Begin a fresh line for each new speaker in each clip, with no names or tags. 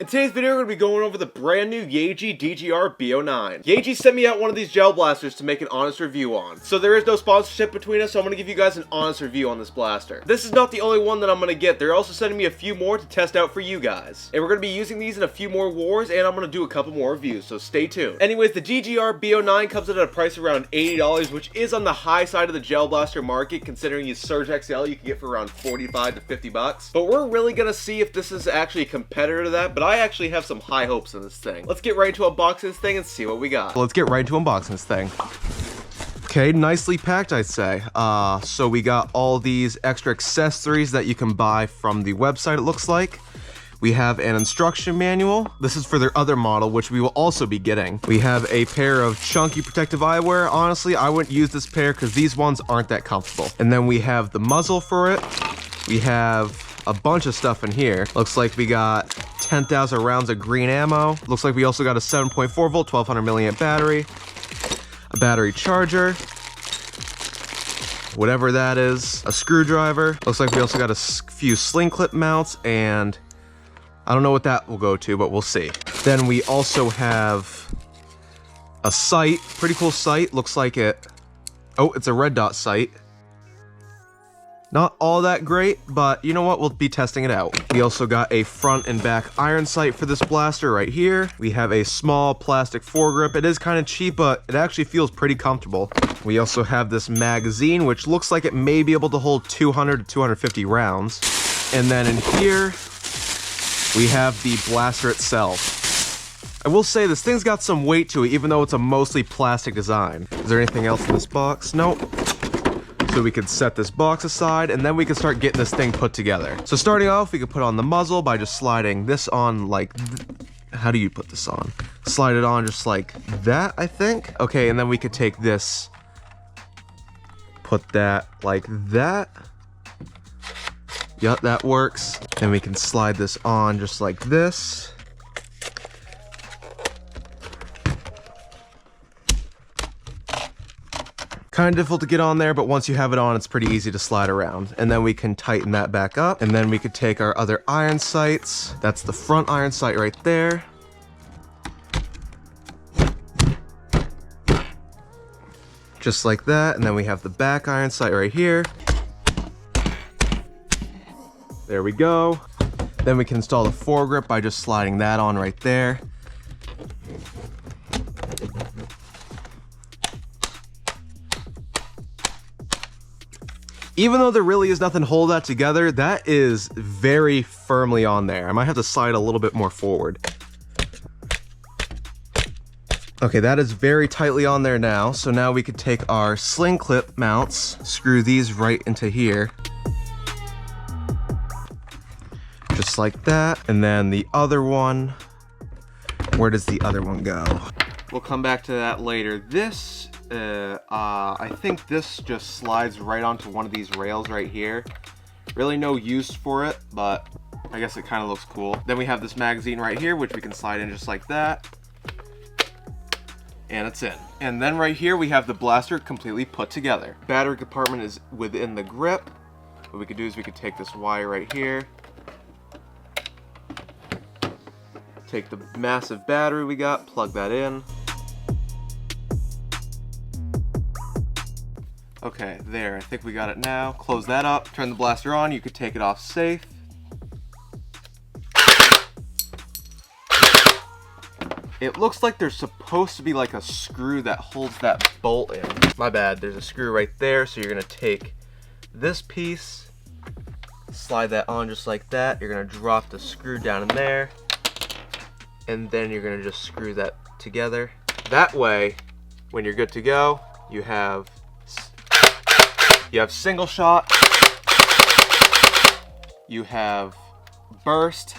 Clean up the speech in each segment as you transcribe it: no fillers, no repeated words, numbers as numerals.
In today's video, we're going to be going over the brand new YaGee DGR BO9. YaGee sent me out one of these gel blasters to make an honest review on. So there is no sponsorship between us, so I'm going to give you guys an honest review on this blaster. This is not the only one that I'm going to get. They're also sending me a few more to test out for you guys. And we're going to be using these in a few more wars, and I'm going to do a couple more reviews, so stay tuned. Anyways, the DGR BO9 comes in at a price around $80, which is on the high side of the gel blaster market, considering you Surge XL you can get for around 45 to 50 bucks. But we're really going to see if this is actually a competitor to that, but I actually have some high hopes in this thing. Let's get right into unboxing this thing and see what we got.
Let's get right into unboxing this thing. Okay, nicely packed, I'd say. So we got all these extra accessories that you can buy from the website, it looks like. We have an instruction manual. This is for their other model, which we will also be getting. We have a pair of chunky protective eyewear. Honestly, I wouldn't use this pair because these ones aren't that comfortable. And then we have the muzzle for it. We have a bunch of stuff in here. Looks like we got 10,000 rounds of green ammo. Looks like we also got a 7.4 volt, 1200 milliamp battery, a battery charger, whatever that is, a screwdriver. Looks like we also got a few sling clip mounts, and I don't know what that will go to, but we'll see. Then we also have a sight, pretty cool sight. Looks like it's a red dot sight. Not all that great, but you know what? We'll be testing it out. We also got a front and back iron sight for this blaster right here. We have a small plastic foregrip. It is kind of cheap, but it actually feels pretty comfortable. We also have this magazine, which looks like it may be able to hold 200 to 250 rounds. And then in here, we have the blaster itself. I will say this thing's got some weight to it, even though it's a mostly plastic design. Is there anything else in this box? Nope. So we could set this box aside, and then we can start getting this thing put together. So starting off, we could put on the muzzle by just sliding this on like, how do you put this on? Slide it on just like that, I think. Okay, and then we could take this, put that like that. Yep, that works. Then we can slide this on just like this. Kind of difficult to get on there, but once you have it on, it's pretty easy to slide around. And then we can tighten that back up. And then we could take our other iron sights. That's the front iron sight right there. Just like that. And then we have the back iron sight right here. There we go. Then we can install the foregrip by just sliding that on right there. Even though there really is nothing to hold that together, that is very firmly on there. I might have to slide a little bit more forward. Okay, that is very tightly on there now. So now we could take our sling clip mounts, screw these right into here. Just like that. And then the other one, where does the other one go? We'll come back to that later. This, I think this just slides right onto one of these rails right here. Really no use for it, but I guess it kind of looks cool. Then we have this magazine right here, which we can slide in just like that. And it's in. And then right here, we have the blaster completely put together. Battery compartment is within the grip. What we could do is we could take this wire right here, take the massive battery we got, plug that in. Okay, there, I think we got it now. Close that up, turn the blaster on, you could take it off safe. It looks like there's supposed to be like a screw that holds that bolt in. My bad, there's a screw right there, so you're gonna take this piece, slide that on just like that. You're gonna drop the screw down in there, and then you're gonna just screw that together. That way, when you're good to go, you have single shot, you have burst,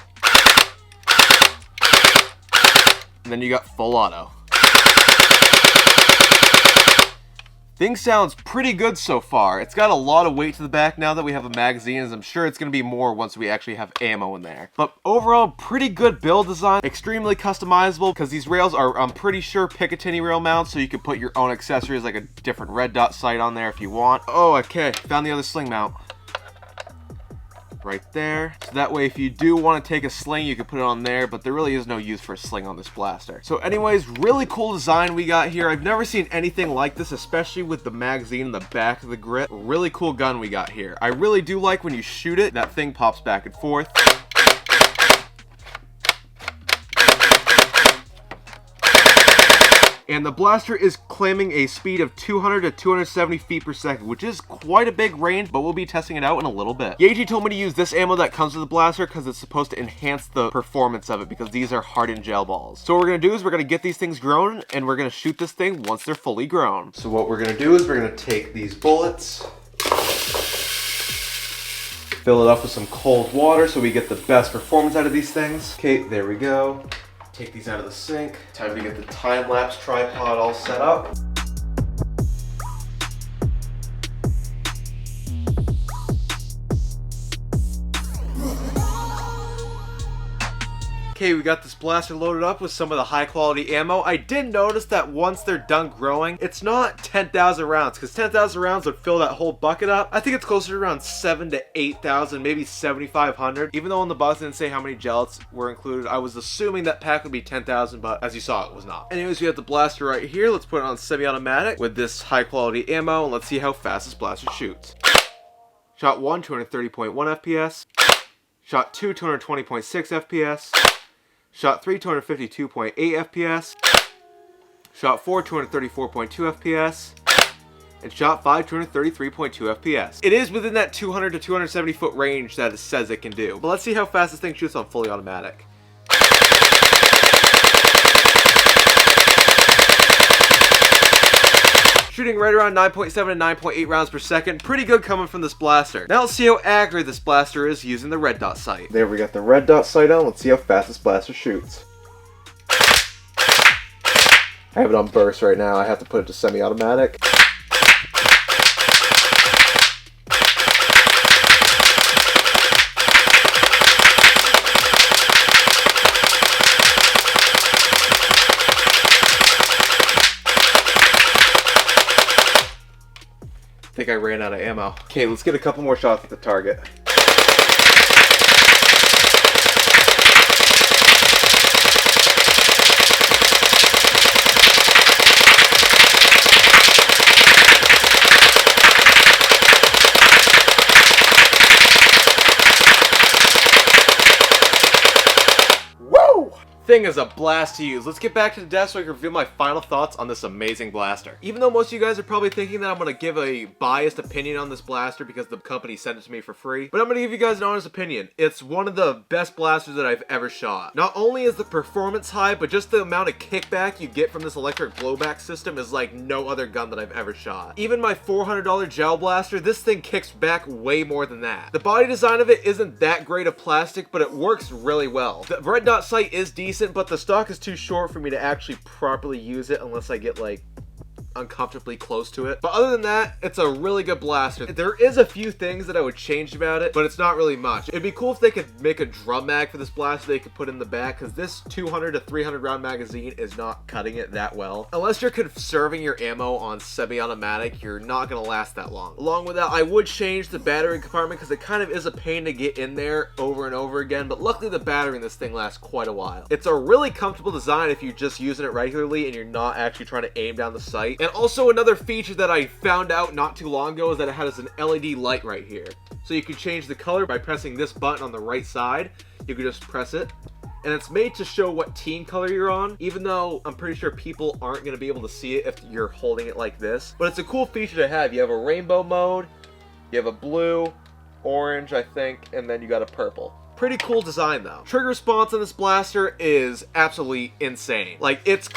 and then you got full auto. Thing sounds pretty good so far. It's got a lot of weight to the back now that we have a magazine, as I'm sure it's going to be more once we actually have ammo in there. But overall, pretty good build design. Extremely customizable, because these rails are, I'm pretty sure, Picatinny rail mounts, so you can put your own accessories, like a different red dot sight on there if you want. Oh, okay. Found the other sling mount.
right there. So that way if you do want to take a sling, you can put it on there, but there really is no use for a sling on this blaster. So anyways, really cool design we got here. I've never seen anything like this, especially with the magazine in the back of the grip. Really cool gun we got here. I really do like when you shoot it, that thing pops back and forth. And the blaster is claiming a speed of 200 to 270 feet per second, which is quite a big range, but we'll be testing it out in a little bit. YaGee told me to use this ammo that comes with the blaster because it's supposed to enhance the performance of it, because these are hardened gel balls. So what we're going to do is we're going to get these things grown, and we're going to shoot this thing once they're fully grown. So what we're going to do is we're going to take these bullets, fill it up with some cold water so we get the best performance out of these things. Okay, there we go. Take these out of the sink. Time to get the time-lapse tripod all set up. Okay, we got this blaster loaded up with some of the high quality ammo. I did notice that once they're done growing, it's not 10,000 rounds, because 10,000 rounds would fill that whole bucket up. I think it's closer to around 7,000 to 8,000, maybe 7,500. Even though on the box it didn't say how many gellets were included, I was assuming that pack would be 10,000, but as you saw, it was not. Anyways, we have the blaster right here. Let's put it on semi-automatic with this high quality ammo, and let's see how fast this blaster shoots. Shot 1, 230.1 FPS. Shot 2, 220.6 FPS. Shot 3, 252.8 FPS. Shot 4, 234.2 FPS. And shot 5, 233.2 FPS. It is within that 200 to 270 foot range that it says it can do. But let's see how fast this thing shoots on fully automatic. Shooting right around 9.7 to 9.8 rounds per second. Pretty good coming from this blaster. Now let's see how accurate this blaster is using the red dot sight. There, we got the red dot sight on. Let's see how fast this blaster shoots. I have it on burst right now. I have to put it to semi-automatic. I think I ran out of ammo. Okay, let's get a couple more shots at the target. Thing is a blast to use. Let's get back to the desk so I can reveal my final thoughts on this amazing blaster. Even though most of you guys are probably thinking that I'm going to give a biased opinion on this blaster because the company sent it to me for free, but I'm going to give you guys an honest opinion. It's one of the best blasters that I've ever shot. Not only is the performance high, but just the amount of kickback you get from this electric blowback system is like no other gun that I've ever shot. Even my $400 gel blaster, this thing kicks back way more than that. The body design of it isn't that great of plastic, but it works really well. The red dot sight is decent, but the stock is too short for me to actually properly use it unless I get like uncomfortably close to it. But other than that, it's a really good blaster. There is a few things that I would change about it, but it's not really much. It'd be cool if they could make a drum mag for this blaster they could put in the back, because this 200 to 300 round magazine is not cutting it that well. Unless you're conserving your ammo on semi-automatic, you're not gonna last that long. Along with that, I would change the battery compartment because it kind of is a pain to get in there over and over again, but luckily the battery in this thing lasts quite a while. It's a really comfortable design if you're just using it regularly and you're not actually trying to aim down the sight. And also another feature that I found out not too long ago is that it has an LED light right here. So you can change the color by pressing this button on the right side. You can just press it. And it's made to show what team color you're on, even though I'm pretty sure people aren't going to be able to see it if you're holding it like this. But it's a cool feature to have. You have a rainbow mode, you have a blue, orange, I think, and then you got a purple. Pretty cool design though. Trigger response on this blaster is absolutely insane. Like, it's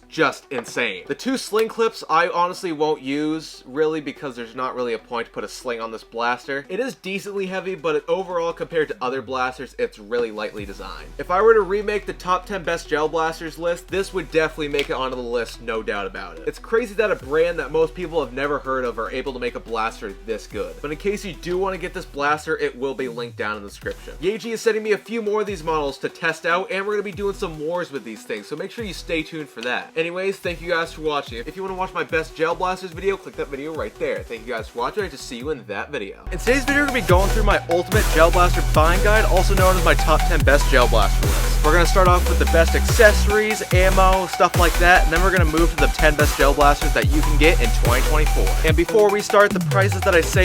just insane. The two sling clips I honestly won't use really because there's not really a point to put a sling on this blaster. It is decently heavy, but overall compared to other blasters, it's really lightly designed. If I were to remake the top 10 best gel blasters list, this would definitely make it onto the list, no doubt about it. It's crazy that a brand that most people have never heard of are able to make a blaster this good. But in case you do want to get this blaster, it will be linked down in the description. YaGee is sending me a few more of these models to test out, and we're going to be doing some wars with these things, so make sure you stay tuned for that. Anyways, thank you guys for watching. If you want to watch my best gel blasters video, click that video right there. Thank you guys for watching. I hope to see you in that video. In today's video, we're going to be going through my ultimate gel blaster buying guide, also known as my top 10 best gel blaster list. We're going to start off with the best accessories, ammo, stuff like that, and then we're going to move to the 10 best gel blasters that you can get in 2024. And before we start, the prices that I say